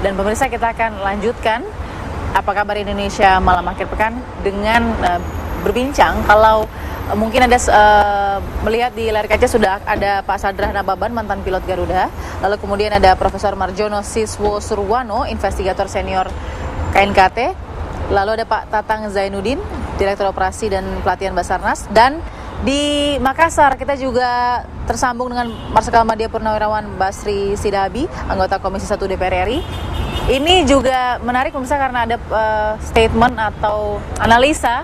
Dan pemirsa, kita akan lanjutkan apa kabar Indonesia malam akhir pekan dengan berbincang kalau mungkin ada melihat di layar kaca sudah ada Pak Sadra Nababan, mantan pilot Garuda. Lalu kemudian ada Profesor Marjono Siswo Surwano, investigator senior KNKT. Lalu ada Pak Tatang Zainuddin, Direktur Operasi dan Pelatihan Basarnas. Dan di Makassar kita juga tersambung dengan Marsikal Madya Purnawirawan Basri Sidabi, anggota Komisi 1 DPR RI. Ini juga menarik pemirsa karena ada statement atau analisa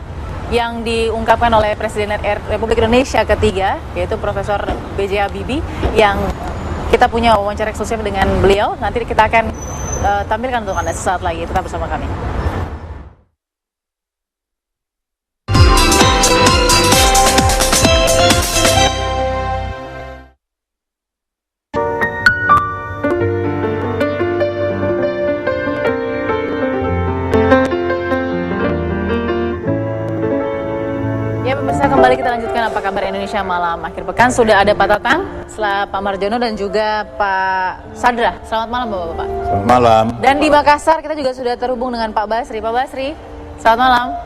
yang diungkapkan oleh Presiden Republik Indonesia ketiga, yaitu Profesor B.J. Habibie, yang kita punya wawancara eksklusif dengan beliau. Nanti kita akan tampilkan untuk Anda sesaat lagi. Tetap bersama kami. Kembali kita lanjutkan apa kabar Indonesia malam akhir pekan. Sudah ada Pak Tatang, setelah Pak Marjono dan juga Pak Sadra. Selamat malam Bapak-Bapak. Selamat malam. Dan di Makassar kita juga sudah terhubung dengan Pak Basri. Pak Basri, selamat malam.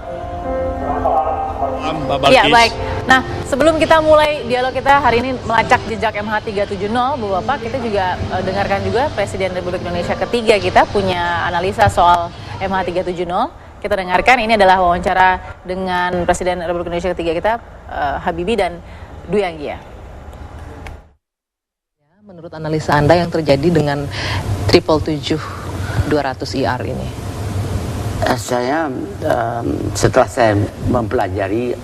Malam, Mbak Balkis. Iya, baik. Nah, sebelum kita mulai dialog kita hari ini melacak jejak MH370, Bapak-Bapak, kita juga dengarkan juga Presiden Republik Indonesia ketiga kita punya analisa soal MH370. Kita dengarkan, ini adalah wawancara dengan Presiden Republik Indonesia ketiga kita, Habibie dan Dwi Anggia. Menurut analisa Anda yang terjadi dengan 777-200ER ini? Saya setelah saya mempelajari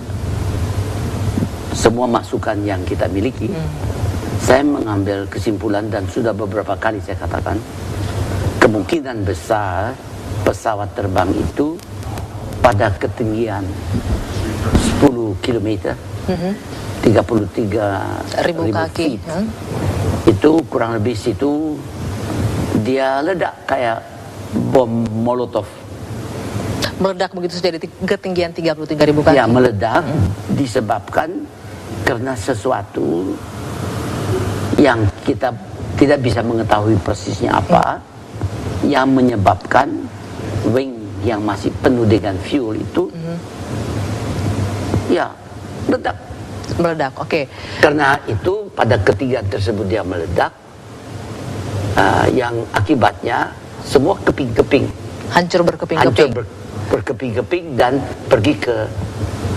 semua masukan yang kita miliki, saya mengambil kesimpulan dan sudah beberapa kali saya katakan, kemungkinan besar pesawat terbang itu pada ketinggian 10 km, 33.000 kaki, feet, itu kurang lebih situ dia ledak kayak bom Molotov. Meledak begitu saja di ketinggian 33.000 kaki? Ya, meledak disebabkan karena sesuatu yang kita tidak bisa mengetahui persisnya apa, yang menyebabkan wing yang masih penuh dengan fuel itu ya meledak. Oke. Karena itu pada ketinggian tersebut dia meledak, yang akibatnya semua keping-keping hancur berkeping-keping, berkeping-keping dan pergi ke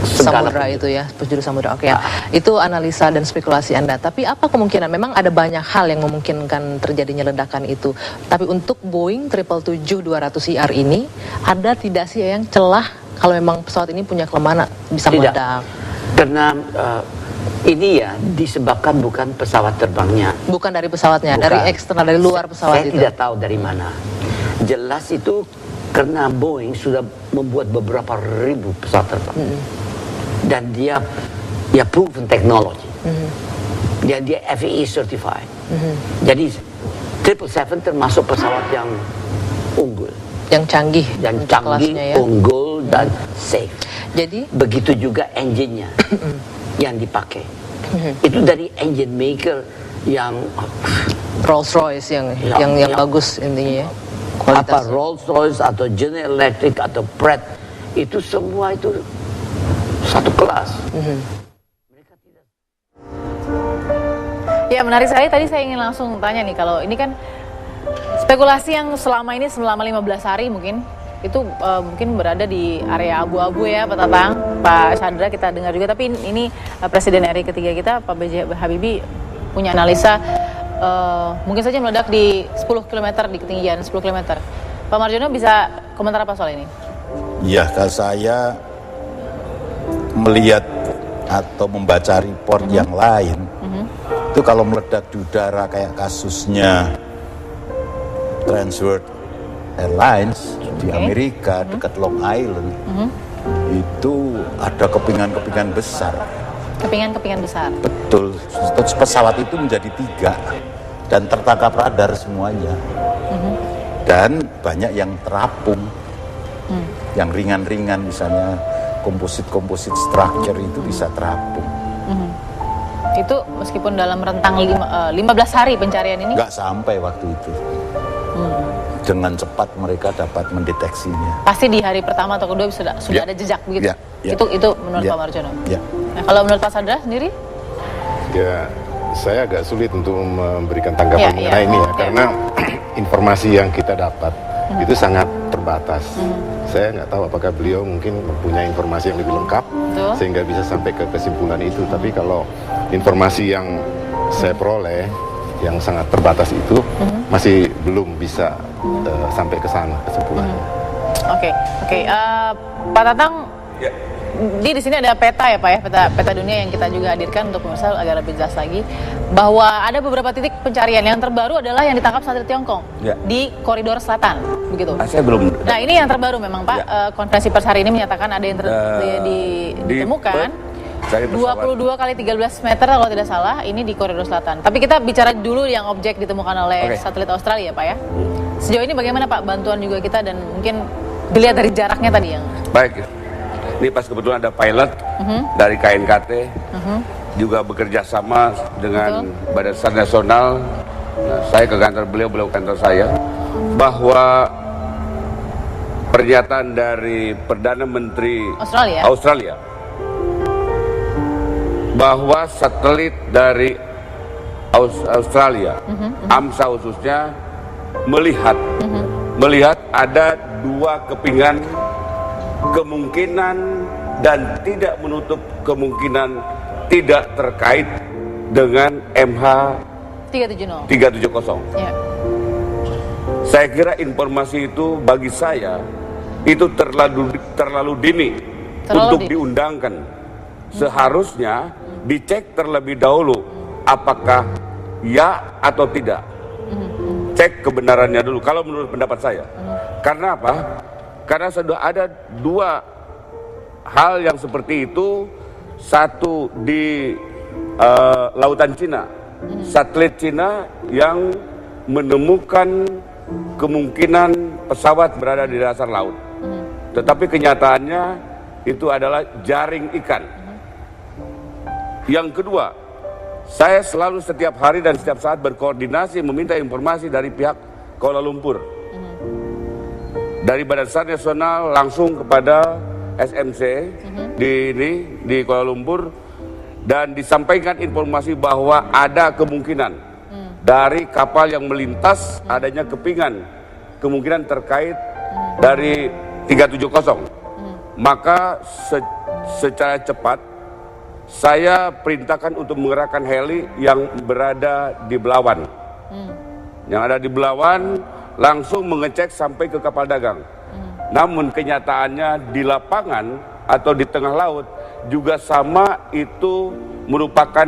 samudra itu ya, penjuru samudra. Oke. Itu analisa dan spekulasi Anda. Tapi apa kemungkinan? Memang ada banyak hal yang memungkinkan terjadinya ledakan itu. Tapi untuk Boeing 777-200ER ini, ada tidak sih yang celah kalau memang pesawat ini punya kelemahan bisa meledak? Karena ini ya disebabkan bukan pesawat terbangnya. Bukan dari pesawatnya, bukan. Dari eksternal, dari luar pesawat saya itu. Saya tidak tahu dari mana. Jelas itu karena Boeing sudah membuat beberapa ribu pesawat terbang. Dan dia proven technology. Dia FAA certified. Jadi 777 termasuk pesawat yang unggul, yang canggih, ya? Unggul dan safe. Jadi begitu juga engine-nya yang dipakai. Itu dari engine maker yang Rolls-Royce yang bagus intinya ya. Apa Rolls-Royce atau General Electric atau Pratt, itu semua itu satu kelas. Ya, menarik sekali. Tadi saya ingin langsung tanya nih, kalau ini kan spekulasi yang selama 15 hari mungkin itu mungkin berada di area abu-abu ya, Pak Tatang, Pak Sadra kita dengar juga. Tapi ini Presiden RI ketiga kita, Pak B.J. Habibie, punya analisa mungkin saja meledak di 10 km, di ketinggian 10 km. Pak Marjono bisa komentar apa soal ini? Ya, kalau saya melihat atau membaca report yang lain, itu kalau meledak di udara kayak kasusnya Transworld Airlines di Amerika dekat Long Island, itu ada kepingan-kepingan besar. Kepingan-kepingan besar. Betul, pesawat itu menjadi 3 dan tertangkap radar semuanya. Dan banyak yang terapung, yang ringan-ringan, misalnya komposit structure itu bisa terapung. Itu meskipun dalam rentang 15 hari pencarian ini? Nggak sampai waktu itu. dengan cepat mereka dapat mendeteksinya. Pasti di hari pertama atau kedua sudah Ya. ada jejak begitu. Ya, ya. Itu menurut Ya. Pak Marjono. Ya. Nah, kalau menurut Pak Sadra sendiri? Ya, saya agak sulit untuk memberikan tanggapan Ya, mengenai ya. ini ya, Ya. karena informasi yang kita dapat itu sangat terbatas. Saya nggak tahu apakah beliau mungkin mempunyai informasi yang lebih lengkap Betul. sehingga bisa sampai ke kesimpulan itu. Tapi kalau informasi yang saya peroleh yang sangat terbatas itu masih belum bisa sampai ke sana kesimpulannya. Oke. Pak Tatang, Ya. di sini ada peta ya Pak ya, peta dunia yang kita juga hadirkan untuk pemirsa agar lebih jelas lagi bahwa ada beberapa titik pencarian. Yang terbaru adalah yang ditangkap satelit Tiongkok Ya. di koridor selatan, begitu. Saya belum. Nah ini yang terbaru memang Pak. Konferensi pers hari ini menyatakan ada yang ditemukan. Dari pesawat. 22 kali 13 meter kalau tidak salah, ini di koridor selatan. Tapi kita bicara dulu yang objek ditemukan oleh Oke. satelit Australia Pak ya. Sejauh ini bagaimana Pak bantuan juga kita dan mungkin dilihat dari jaraknya tadi yang Baik. Ini pas kebetulan ada pilot dari KNKT juga bekerja sama dengan Badan Sar Nasional. Nah, saya ke kantor beliau ke kantor saya, bahwa pernyataan dari Perdana Menteri Australia bahwa satelit dari Australia, AMSA khususnya, melihat ada dua kepingan, kemungkinan dan tidak menutup kemungkinan tidak terkait dengan MH 370. ya. Saya kira informasi itu bagi saya itu terlalu dini untuk diundangkan. Seharusnya dicek terlebih dahulu apakah ya atau tidak. Cek kebenarannya dulu kalau menurut pendapat saya. Karena apa? Karena sudah ada dua hal yang seperti itu. Satu di lautan Cina, satelit Cina yang menemukan kemungkinan pesawat berada di dasar laut. Tetapi kenyataannya itu adalah jaring ikan. Yang kedua, saya selalu setiap hari dan setiap saat berkoordinasi meminta informasi dari pihak Kuala Lumpur. Dari Badan Sar Nasional langsung kepada SMC di Kuala Lumpur, dan disampaikan informasi bahwa ada kemungkinan dari kapal yang melintas adanya kemungkinan terkait dari 370. Maka secara cepat saya perintahkan untuk mengerahkan heli yang berada di Belawan. Yang ada di Belawan langsung mengecek sampai ke kapal dagang. Namun kenyataannya di lapangan atau di tengah laut juga sama, itu merupakan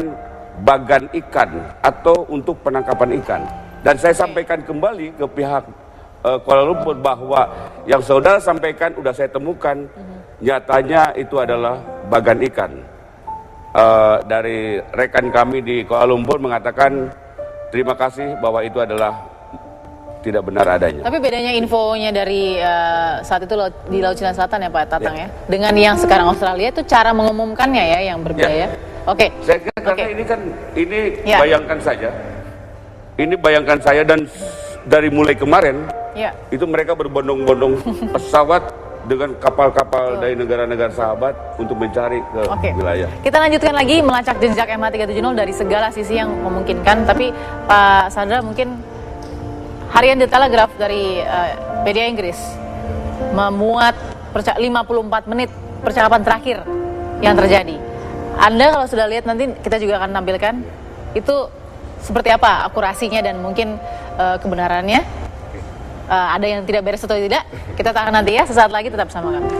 bagan ikan atau untuk penangkapan ikan. Dan saya sampaikan kembali ke pihak Kuala Lumpur bahwa yang saudara sampaikan sudah saya temukan, nyatanya itu adalah bagan ikan. Dari rekan kami di Kuala Lumpur mengatakan terima kasih bahwa itu adalah tidak benar adanya. Tapi bedanya infonya dari saat itu di Laut Cina Selatan ya Pak Tatang ya, dengan yang sekarang Australia itu cara mengumumkannya ya yang berbeda ya. Oke. Saya kira karena ini bayangkan saya dan dari mulai kemarin itu mereka berbondong-bondong pesawat dengan kapal-kapal dari negara-negara sahabat untuk mencari ke wilayah. Kita lanjutkan lagi melacak jejak MH370 dari segala sisi yang memungkinkan. Tapi Pak Sadra, mungkin harian The Telegraph dari media Inggris memuat 54 menit percakapan terakhir yang terjadi. Anda kalau sudah lihat nanti kita juga akan tampilkan itu seperti apa akurasinya dan mungkin kebenarannya. Ada yang tidak beres atau tidak, kita tahan nanti ya. Sesaat lagi tetap bersama kami.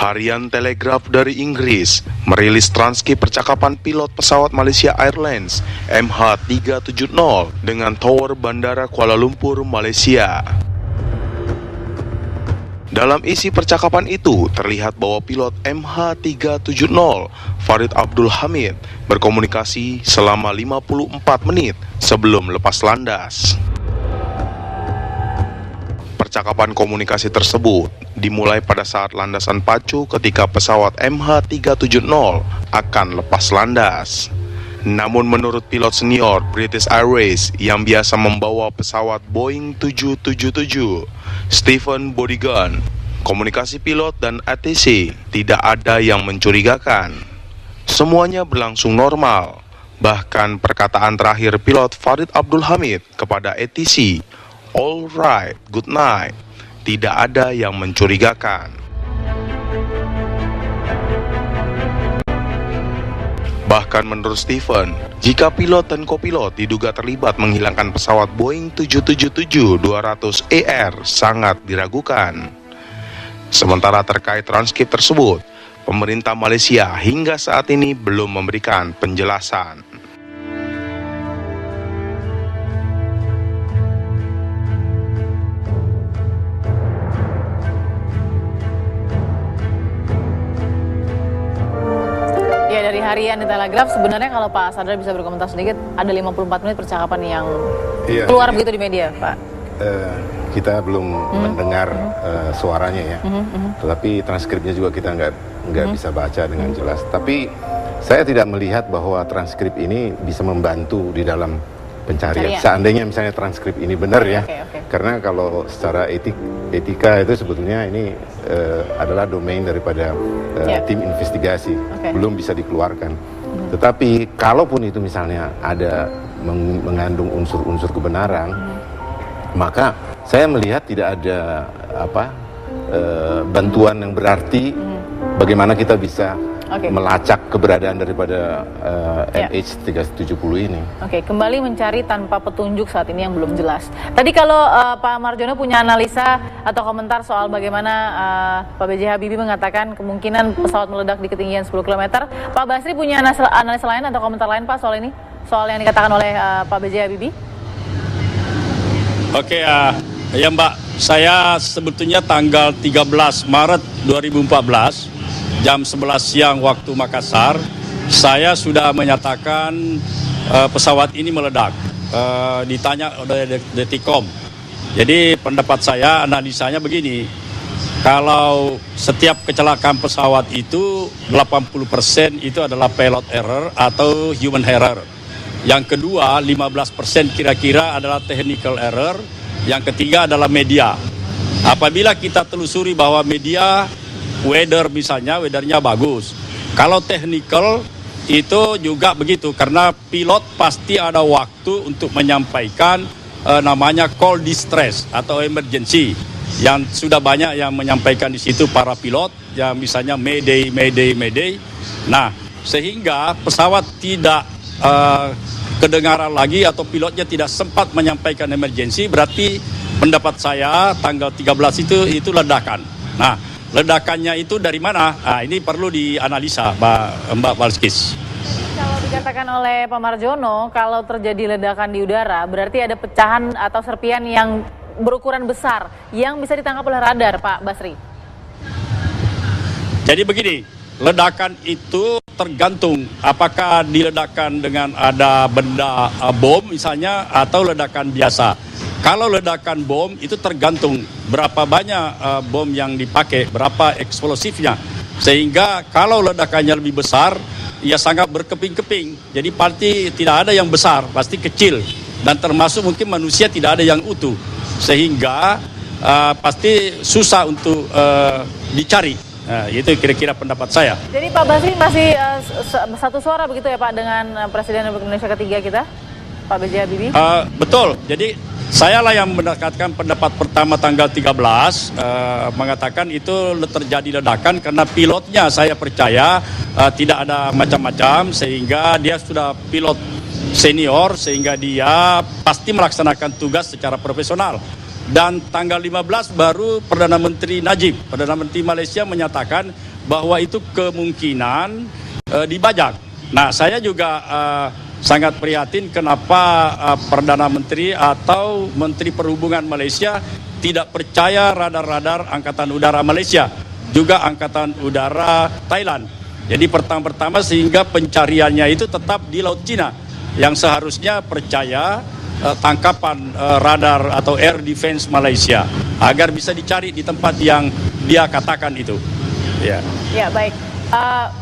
Harian Telegraph dari Inggris merilis transkrip percakapan pilot pesawat Malaysia Airlines MH370 dengan tower Bandara Kuala Lumpur, Malaysia. Dalam isi percakapan itu, terlihat bahwa pilot MH370, Farid Abdul Hamid, berkomunikasi selama 54 menit sebelum lepas landas. Percakapan komunikasi tersebut dimulai pada saat landasan pacu ketika pesawat MH370 akan lepas landas. Namun menurut pilot senior British Airways yang biasa membawa pesawat Boeing 777, Stephen Bodigan, komunikasi pilot dan ATC tidak ada yang mencurigakan. Semuanya berlangsung normal. Bahkan perkataan terakhir pilot Farid Abdul Hamid kepada ATC, "All right, good night," tidak ada yang mencurigakan. Bahkan menurut Stephen, jika pilot dan kopilot diduga terlibat menghilangkan pesawat Boeing 777-200ER sangat diragukan. Sementara terkait transkrip tersebut, pemerintah Malaysia hingga saat ini belum memberikan penjelasan. Dari harian di Telegraph, sebenarnya kalau Pak Sadra bisa berkomentar sedikit, ada 54 menit percakapan yang keluar begitu di media, Pak. Kita belum mendengar suaranya ya, tetapi transkripnya juga kita nggak bisa baca dengan jelas. Tapi saya tidak melihat bahwa transkrip ini bisa membantu di dalam pencarian. Seandainya misalnya transkrip ini benar ya, karena kalau secara etika itu sebetulnya ini adalah domain daripada tim investigasi, belum bisa dikeluarkan. Tetapi kalaupun itu misalnya ada mengandung unsur-unsur kebenaran, maka saya melihat tidak ada bantuan yang berarti bagaimana kita bisa melacak keberadaan daripada MH370 ini. Oke, kembali mencari tanpa petunjuk saat ini yang belum jelas. Tadi kalau Pak Marjono punya analisa atau komentar soal bagaimana Pak B.J. Habibie mengatakan kemungkinan pesawat meledak di ketinggian 10 km, Pak Basri punya analisa lain atau komentar lain Pak soal ini? Soal yang dikatakan oleh Pak B.J. Habibie? Oke, ya Mbak, saya sebetulnya tanggal 13 Maret 2014 jam 11 siang waktu Makassar, saya sudah menyatakan pesawat ini meledak. Ditanya oleh Detikom. Jadi pendapat saya, analisanya begini, kalau setiap kecelakaan pesawat itu 80% itu adalah pilot error atau human error. Yang kedua 15% kira-kira adalah technical error. Yang ketiga adalah media. Apabila kita telusuri bahwa media weather misalnya, weathernya bagus. Kalau technical itu juga begitu, karena pilot pasti ada waktu untuk menyampaikan namanya call distress atau emergency. Yang sudah banyak yang menyampaikan di situ para pilot, yang misalnya mayday, mayday, mayday. Nah, sehingga pesawat tidak kedengaran lagi atau pilotnya tidak sempat menyampaikan emergency, berarti pendapat saya tanggal 13 itu ledakan. Nah, ledakannya itu dari mana? Nah, ini perlu dianalisa, Mbak Valskis. Kalau dikatakan oleh Pak Marjono, kalau terjadi ledakan di udara, berarti ada pecahan atau serpian yang berukuran besar yang bisa ditangkap oleh radar, Pak Basri. Jadi begini, ledakan itu tergantung apakah diledakan dengan ada benda bom misalnya atau ledakan biasa. Kalau ledakan bom itu tergantung berapa banyak bom yang dipakai, berapa eksplosifnya. Sehingga kalau ledakannya lebih besar, ya sangat berkeping-keping. Jadi pasti tidak ada yang besar, pasti kecil. Dan termasuk mungkin manusia tidak ada yang utuh. Sehingga pasti susah untuk dicari. Nah, itu kira-kira pendapat saya. Jadi Pak Basri masih satu suara begitu ya Pak dengan Presiden Republik Indonesia ketiga kita, Pak B.J. Habibie? Betul, jadi saya lah yang mendapatkan pendapat pertama tanggal 13 mengatakan itu terjadi ledakan karena pilotnya saya percaya tidak ada macam-macam, sehingga dia sudah pilot senior sehingga dia pasti melaksanakan tugas secara profesional. Dan tanggal 15 baru Perdana Menteri Najib, Perdana Menteri Malaysia menyatakan bahwa itu kemungkinan dibajak. Nah, saya juga sangat prihatin kenapa Perdana Menteri atau Menteri Perhubungan Malaysia tidak percaya radar-radar Angkatan Udara Malaysia, juga Angkatan Udara Thailand. Jadi pertama-tama sehingga pencariannya itu tetap di Laut Cina, yang seharusnya percaya tangkapan radar atau air defense Malaysia agar bisa dicari di tempat yang dia katakan itu. Ya. Ya, baik.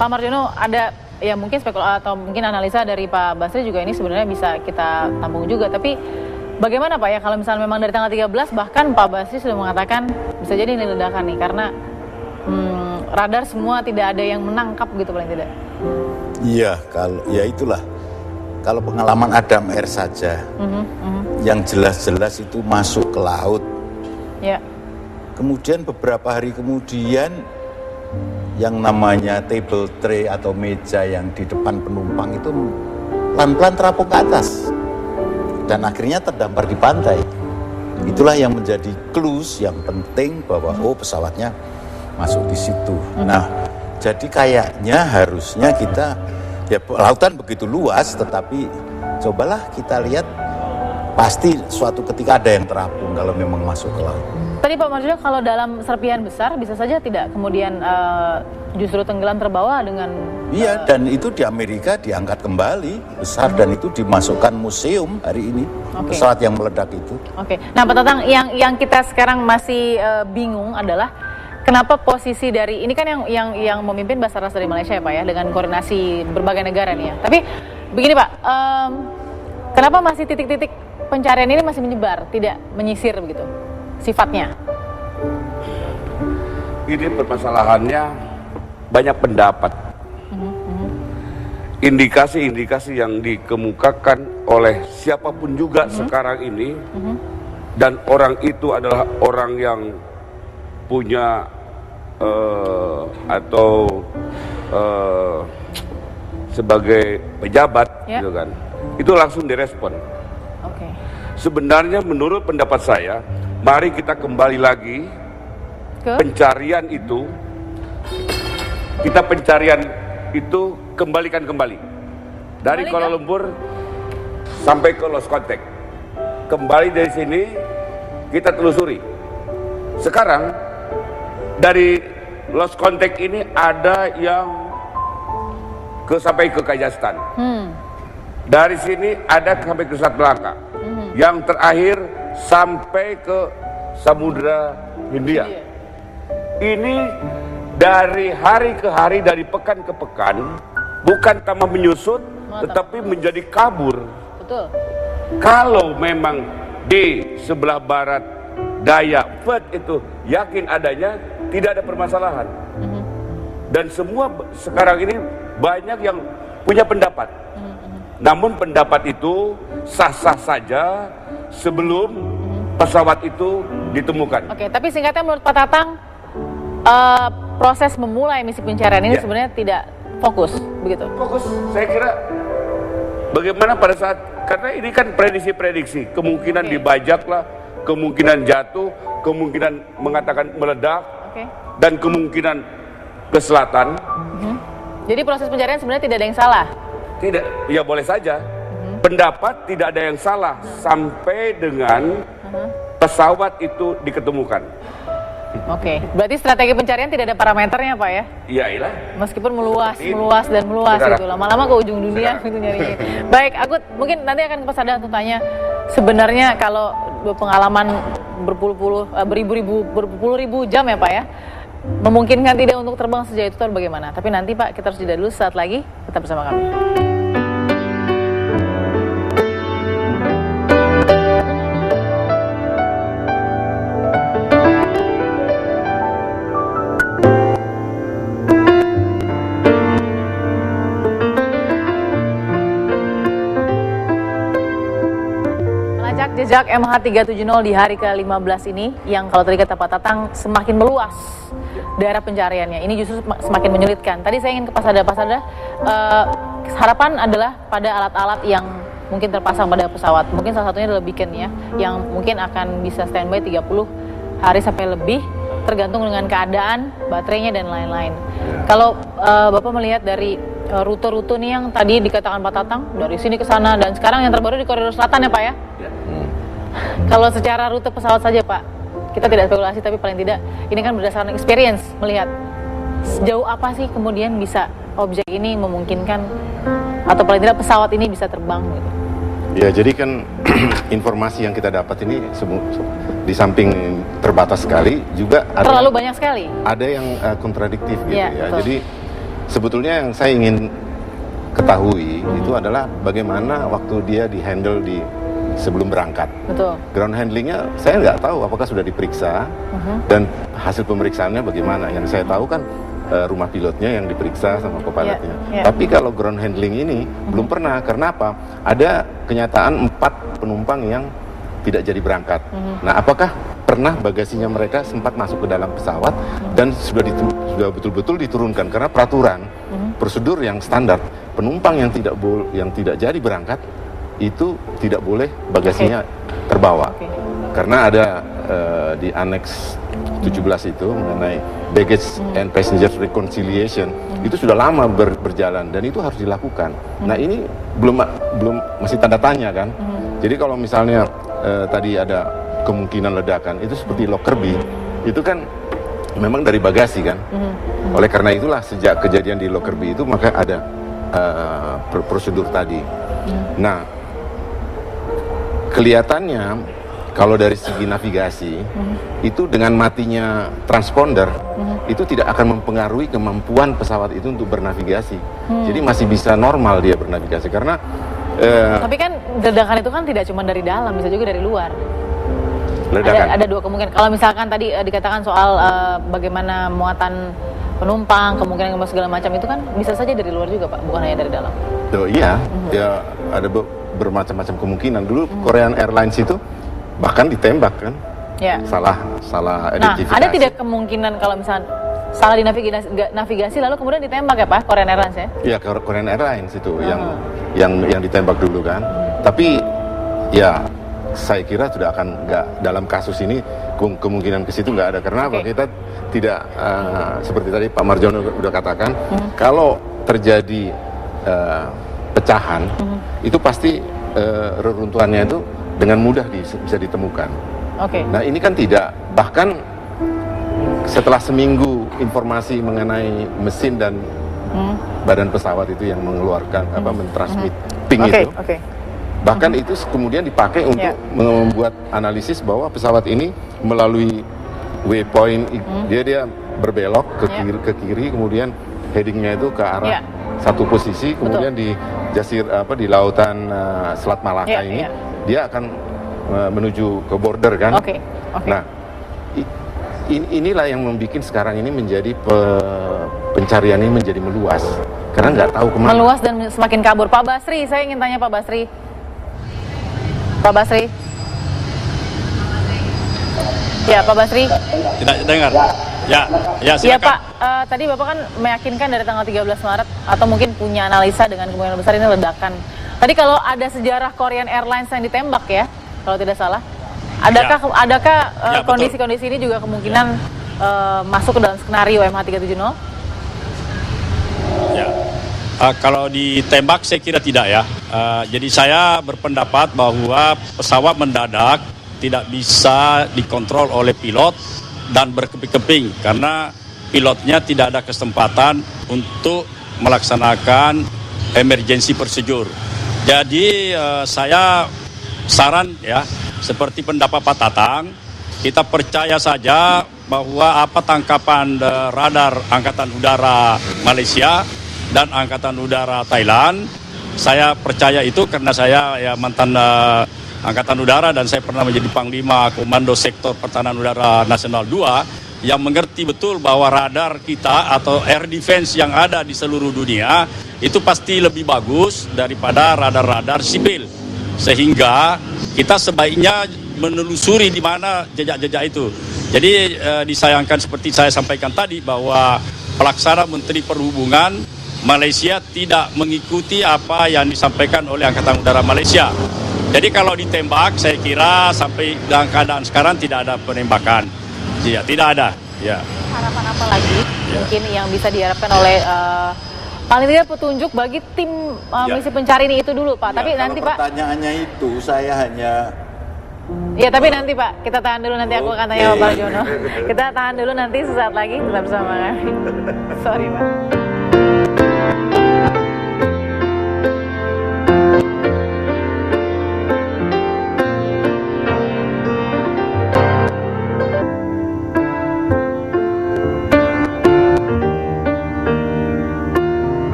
Pak Marjono, ada ya mungkin atau mungkin analisa dari Pak Basri juga ini sebenarnya bisa kita tampung juga, tapi bagaimana Pak ya kalau misalnya memang dari tanggal 13 bahkan Pak Basri sudah mengatakan bisa jadi ini ledakan nih karena radar semua tidak ada yang menangkap gitu paling tidak. Iya, kalau ya itulah. Kalau pengalaman Adam Air saja, yang jelas-jelas itu masuk ke laut. Ya. Kemudian beberapa hari kemudian, yang namanya table tray atau meja yang di depan penumpang itu pelan-pelan terapung ke atas. Dan akhirnya terdampar di pantai. Itulah yang menjadi clues yang penting bahwa pesawatnya masuk di situ. Nah, jadi kayaknya harusnya kita, ya lautan begitu luas, tetapi cobalah kita lihat pasti suatu ketika ada yang terapung kalau memang masuk ke laut. Tadi Pak Marjono, kalau dalam serpihan besar bisa saja tidak kemudian justru tenggelam terbawa dengan... Iya, dan itu di Amerika diangkat kembali besar dan itu dimasukkan museum hari ini, pesawat yang meledak itu. Nah Pak Tatang, yang kita sekarang masih bingung adalah kenapa posisi dari, ini kan yang memimpin Basarnas dari Malaysia ya Pak ya, dengan koordinasi berbagai negara nih ya. Tapi begini Pak, kenapa masih titik-titik pencarian ini masih menyebar, tidak menyisir begitu sifatnya? Ini permasalahannya banyak pendapat. Indikasi-indikasi yang dikemukakan oleh siapapun juga sekarang ini, dan orang itu adalah orang yang punya atau sebagai pejabat, gitu kan, itu langsung direspon. Sebenarnya menurut pendapat saya, mari kita kembali lagi pencarian itu, kembalikan kembali dari Kuala Lumpur sampai ke Lost Contact. Kembali dari sini kita telusuri. Sekarang dari Lost Contact ini ada yang sampai ke Kazakhstan. Dari sini ada sampai ke Selat Melaka. Yang terakhir sampai ke Samudra Hindia. Ini dari hari ke hari, dari pekan ke pekan, bukan tambah menyusut, tetapi menjadi kabur. Betul. Kalau memang di sebelah barat daya Perth itu yakin adanya, tidak ada permasalahan. Dan semua sekarang ini banyak yang punya pendapat. Namun pendapat itu sah-sah saja sebelum pesawat itu ditemukan. Tapi singkatnya menurut Pak Tatang, proses memulai misi pencarian ini sebenarnya tidak fokus, begitu? Fokus, saya kira bagaimana pada saat, karena ini kan prediksi-prediksi, kemungkinan dibajak lah, kemungkinan jatuh, kemungkinan mengatakan meledak, dan kemungkinan ke selatan. Jadi proses pencarian sebenarnya tidak ada yang salah? Tidak, ya boleh saja. Pendapat tidak ada yang salah sampai dengan pesawat itu diketemukan. Berarti strategi pencarian tidak ada parameternya Pak ya? Iya, iyalah. Meskipun meluas dan meluas gitu, lama-lama ke ujung dunia gitu nyarinya. Baik, aku mungkin nanti akan ke Pak Sadar untuk tanya, sebenarnya kalau pengalaman berpuluh-ribu jam ya Pak ya, memungkinkan tidak untuk terbang sejauh itu bagaimana? Tapi nanti Pak, kita harus jeda dulu, saat lagi tetap bersama kami. Jejak MH370 di hari ke-15 ini, yang kalau tadi kata Pak Tatang semakin meluas daerah pencariannya, ini justru semakin menyulitkan. Tadi saya ingin ke Pak Sadar, harapan adalah pada alat-alat yang mungkin terpasang pada pesawat, mungkin salah satunya adalah beacon ya, yang mungkin akan bisa standby 30 hari sampai lebih, tergantung dengan keadaan, baterainya dan lain-lain. Kalau Bapak melihat dari rute-rute nih yang tadi dikatakan Pak Tatang, dari sini ke sana, dan sekarang yang terbaru di koridor selatan ya Pak ya? Kalau secara rute pesawat saja Pak, kita tidak spekulasi, tapi paling tidak ini kan berdasarkan experience melihat sejauh apa sih kemudian bisa objek ini memungkinkan atau paling tidak pesawat ini bisa terbang gitu. Ya, jadi kan informasi yang kita dapat ini di samping terbatas sekali juga terlalu banyak sekali. Ada yang kontradiktif gitu ya. Betul. Jadi sebetulnya yang saya ingin ketahui itu adalah bagaimana waktu dia di-handle sebelum berangkat. Betul. Ground handlingnya saya nggak tahu apakah sudah diperiksa dan hasil pemeriksaannya bagaimana. Yang saya tahu kan rumah pilotnya yang diperiksa sama co-pilotnya. Tapi kalau ground handling ini belum pernah. Karena apa? Ada kenyataan 4 penumpang yang tidak jadi berangkat. Nah, apakah pernah bagasinya mereka sempat masuk ke dalam pesawat dan sudah betul-betul diturunkan? Karena peraturan prosedur yang standar, penumpang yang tidak jadi berangkat itu tidak boleh bagasinya terbawa. Karena ada di annex 17 itu mengenai baggage and passengers reconciliation itu sudah lama berjalan dan itu harus dilakukan. Nah, ini belum masih tanda tanya kan. Jadi kalau misalnya tadi ada kemungkinan ledakan itu seperti Lockerbie itu kan memang dari bagasi kan. Oleh karena itulah sejak kejadian di Lockerbie itu maka ada prosedur tadi. Nah, kelihatannya kalau dari segi navigasi itu dengan matinya transponder itu tidak akan mempengaruhi kemampuan pesawat itu untuk bernavigasi. Jadi masih bisa normal dia bernavigasi karena tapi kan ledakan itu kan tidak cuma dari dalam, bisa juga dari luar. Ledakan. Ada dua kemungkinan. Kalau misalkan tadi dikatakan soal bagaimana muatan penumpang, kemungkinan segala macam itu kan bisa saja dari luar juga, Pak, bukan hanya dari dalam. Oh iya, ya ada bermacam-macam kemungkinan. Dulu Korean Airlines itu bahkan ditembak kan, salah identifikasi. Nah, ada tidak kemungkinan kalau misalnya salah di navigasi lalu kemudian ditembak ya Pak, Korean Airlines ya? Iya, Korean Airlines itu yang ditembak dulu kan. Tapi ya saya kira sudah akan nggak, dalam kasus ini kemungkinan ke situ nggak ada. Karena apa? Kita tidak seperti tadi Pak Marjono udah katakan, kalau terjadi pecahan itu pasti reruntuhannya itu dengan mudah bisa ditemukan. Nah, ini kan tidak. Bahkan setelah seminggu informasi mengenai mesin dan badan pesawat itu yang mengeluarkan mentransmit ping itu. Bahkan itu kemudian dipakai untuk membuat analisis bahwa pesawat ini melalui waypoint dia berbelok ke kiri kemudian headingnya itu ke arah satu posisi, kemudian di di lautan Selat Malaka ini dia akan menuju ke border kan. Nah, inilah yang membuat sekarang ini menjadi pencarian ini menjadi meluas karena nggak tahu kemana. Meluas dan semakin kabur. Pak Basri, saya ingin tanya Pak Basri. Pak Basri. Ya, Pak Basri. Tidak dengar. Ya silakan. Ya Pak, tadi Bapak kan meyakinkan dari tanggal 13 Maret atau mungkin punya analisa dengan kemungkinan besar ini ledakan. Tadi kalau ada sejarah Korean Airlines yang ditembak ya, kalau tidak salah, adakah kondisi-kondisi ini juga kemungkinan masuk ke dalam skenario MH370? Ya, kalau ditembak saya kira tidak ya. Jadi saya berpendapat bahwa pesawat mendadak tidak bisa dikontrol oleh pilot dan berkeping-keping karena pilotnya tidak ada kesempatan untuk melaksanakan emergency procedure. Jadi saya saran ya, seperti pendapat Pak Tatang, kita percaya saja bahwa apa tangkapan radar Angkatan Udara Malaysia dan Angkatan Udara Thailand, saya percaya itu karena saya ya mantan Angkatan Udara dan saya pernah menjadi Panglima Komando Sektor Pertahanan Udara Nasional 2 yang mengerti betul bahwa radar kita atau air defense yang ada di seluruh dunia itu pasti lebih bagus daripada radar-radar sipil. Sehingga kita sebaiknya menelusuri di mana jejak-jejak itu. Jadi disayangkan seperti saya sampaikan tadi bahwa Pelaksana Menteri Perhubungan Malaysia tidak mengikuti apa yang disampaikan oleh Angkatan Udara Malaysia. Jadi kalau ditembak, saya kira sampai dalam keadaan sekarang tidak ada penembakan. Ya, tidak ada. Ya. Harapan apa lagi mungkin yang bisa diharapkan oleh paling tidak petunjuk bagi tim misi pencari ini itu dulu Pak. Tapi nanti Pak. Pertanyaannya itu saya hanya Iya, tapi nanti Pak, kita tahan dulu, nanti aku akan tanya Pak Jono. Kita tahan dulu, nanti sesaat lagi tetap bersama kami. Sorry Pak.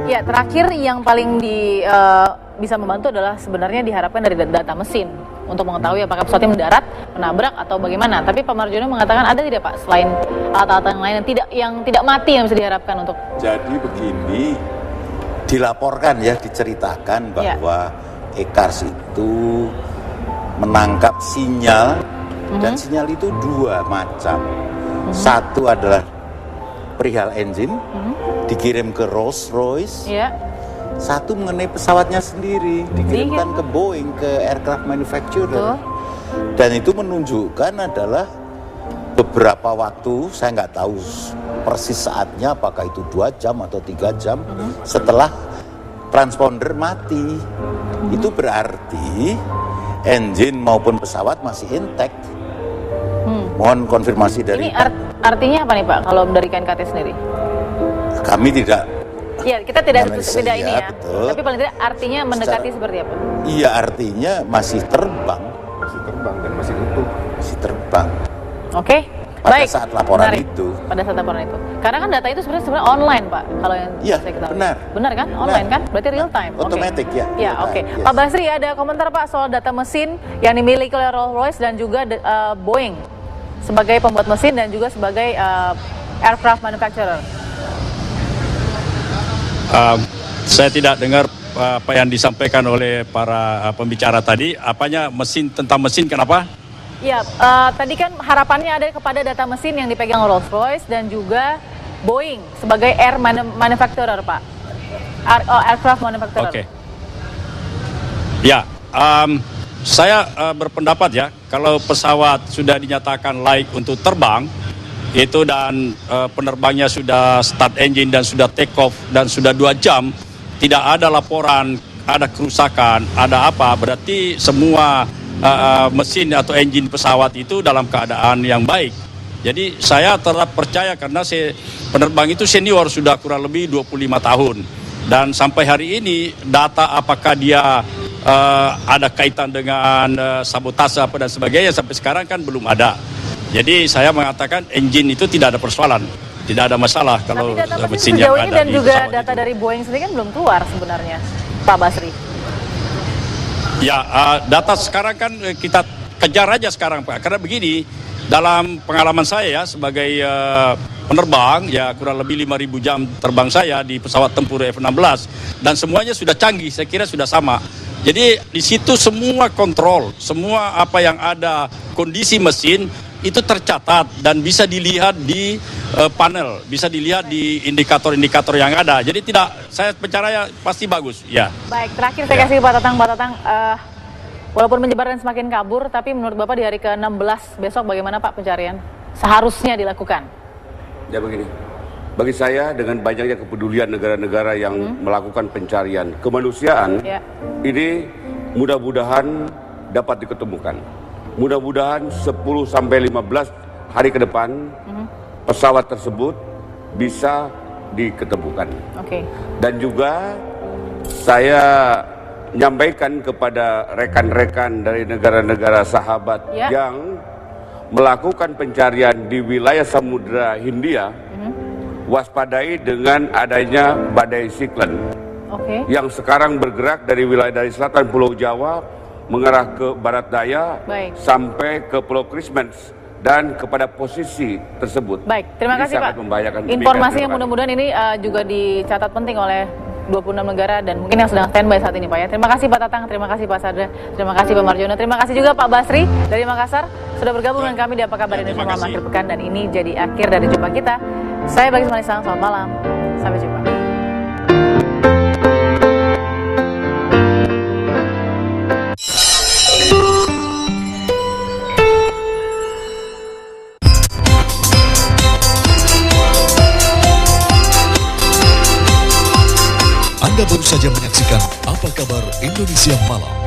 Ya, terakhir yang paling bisa membantu adalah sebenarnya diharapkan dari data mesin untuk mengetahui apakah pesawatnya mendarat, menabrak atau bagaimana. Tapi Pak Marjono mengatakan ada tidak Pak selain alat-alat yang lain yang tidak mati yang bisa diharapkan untuk. Jadi begini, dilaporkan ya, diceritakan bahwa ECARS itu menangkap sinyal dan sinyal itu dua macam. Satu adalah perihal engine dikirim ke Rolls-Royce. Satu mengenai pesawatnya sendiri dikirimkan ke Boeing, ke aircraft manufacturer. Dan itu menunjukkan adalah beberapa waktu, saya nggak tahu persis saatnya, apakah itu 2 jam atau 3 jam setelah transponder mati. Itu berarti engine maupun pesawat masih intact. Mohon konfirmasi dari ini artinya apa nih Pak kalau dari KNKT sendiri? Kami tidak. Iya, kita tidak ini ya. Betul. Tapi paling tidak artinya mendekati seperti apa? Iya, artinya masih terbang. Masih terbang dan masih utuh. Masih terbang. Oke. Pada Baik. saat laporan Menarik. itu. Pada saat laporan itu. Karena kan data itu sebenarnya online Pak. Kalau yang saya ketahui. Benar. Benar kan? Online kan? Berarti real time. Otomatis ya. Ya, oke. Yes. Pak Basri, ada komentar Pak soal data mesin yang dimiliki oleh Rolls-Royce dan juga Boeing sebagai pembuat mesin dan juga sebagai aircraft manufacturer. Saya tidak dengar apa yang disampaikan oleh para pembicara tadi. Apanya mesin, tentang mesin, kenapa? Ya, tadi kan harapannya ada kepada data mesin yang dipegang Rolls-Royce dan juga Boeing sebagai manufacturer, Pak. Aircraft manufacturer. Oke. Ya, saya berpendapat ya, kalau pesawat sudah dinyatakan layak untuk terbang, itu dan penerbangnya sudah start engine dan sudah take off dan sudah 2 jam, tidak ada laporan, ada kerusakan, ada apa, berarti semua mesin atau engine pesawat itu dalam keadaan yang baik. Jadi saya tetap percaya karena penerbang itu senior, sudah kurang lebih 25 tahun. Dan sampai hari ini data apakah dia ada kaitan dengan sabotase apa dan sebagainya sampai sekarang kan belum ada. Jadi saya mengatakan engine itu tidak ada persoalan, tidak ada masalah kalau mesin yang ada dan di juga pesawat data itu. dari Boeing sendiri kan belum keluar sebenarnya, Pak Basri. Ya, data sekarang kan kita kejar aja sekarang Pak, karena begini, dalam pengalaman saya ya sebagai penerbang ya kurang lebih 5.000 jam terbang saya di pesawat tempur F-16 dan semuanya sudah canggih, saya kira sudah sama. Jadi di situ semua kontrol, semua apa yang ada kondisi mesin itu tercatat dan bisa dilihat di panel, bisa dilihat di indikator-indikator yang ada. Jadi tidak, saya percaya pasti bagus. Ya. Baik, terakhir saya kasih Pak Tatang, walaupun menyebar dan semakin kabur, tapi menurut Bapak di hari ke-16 besok bagaimana Pak pencarian? Seharusnya dilakukan. Ya begini, bagi saya dengan banyaknya kepedulian negara-negara yang melakukan pencarian kemanusiaan, ini mudah-mudahan dapat diketemukan. Mudah-mudahan 10-15 hari ke depan pesawat tersebut bisa diketemukan. Dan juga saya menyampaikan kepada rekan-rekan dari negara-negara sahabat yang melakukan pencarian di wilayah Samudra Hindia, waspadai dengan adanya badai siklon yang sekarang bergerak dari wilayah dari selatan Pulau Jawa mengarah ke barat daya sampai ke Pulau Christmas dan kepada posisi tersebut. Baik, terima kasih Pak. Informasinya mudah-mudahan ini juga dicatat penting oleh 26 negara dan mungkin yang sedang standby saat ini Pak ya. Terima kasih Pak Tatang, terima kasih Pak Sadra, terima kasih Pak Marjono, terima kasih juga Pak Basri dari Makassar sudah bergabung dengan kami di Apa Kabar Indonesia Malam Akhir Pekan, dan ini jadi akhir dari jumpa kita. Saya Bagus Manisang, selamat malam, sampai jumpa. Anda baru saja menyaksikan Apa Kabar Indonesia Malam.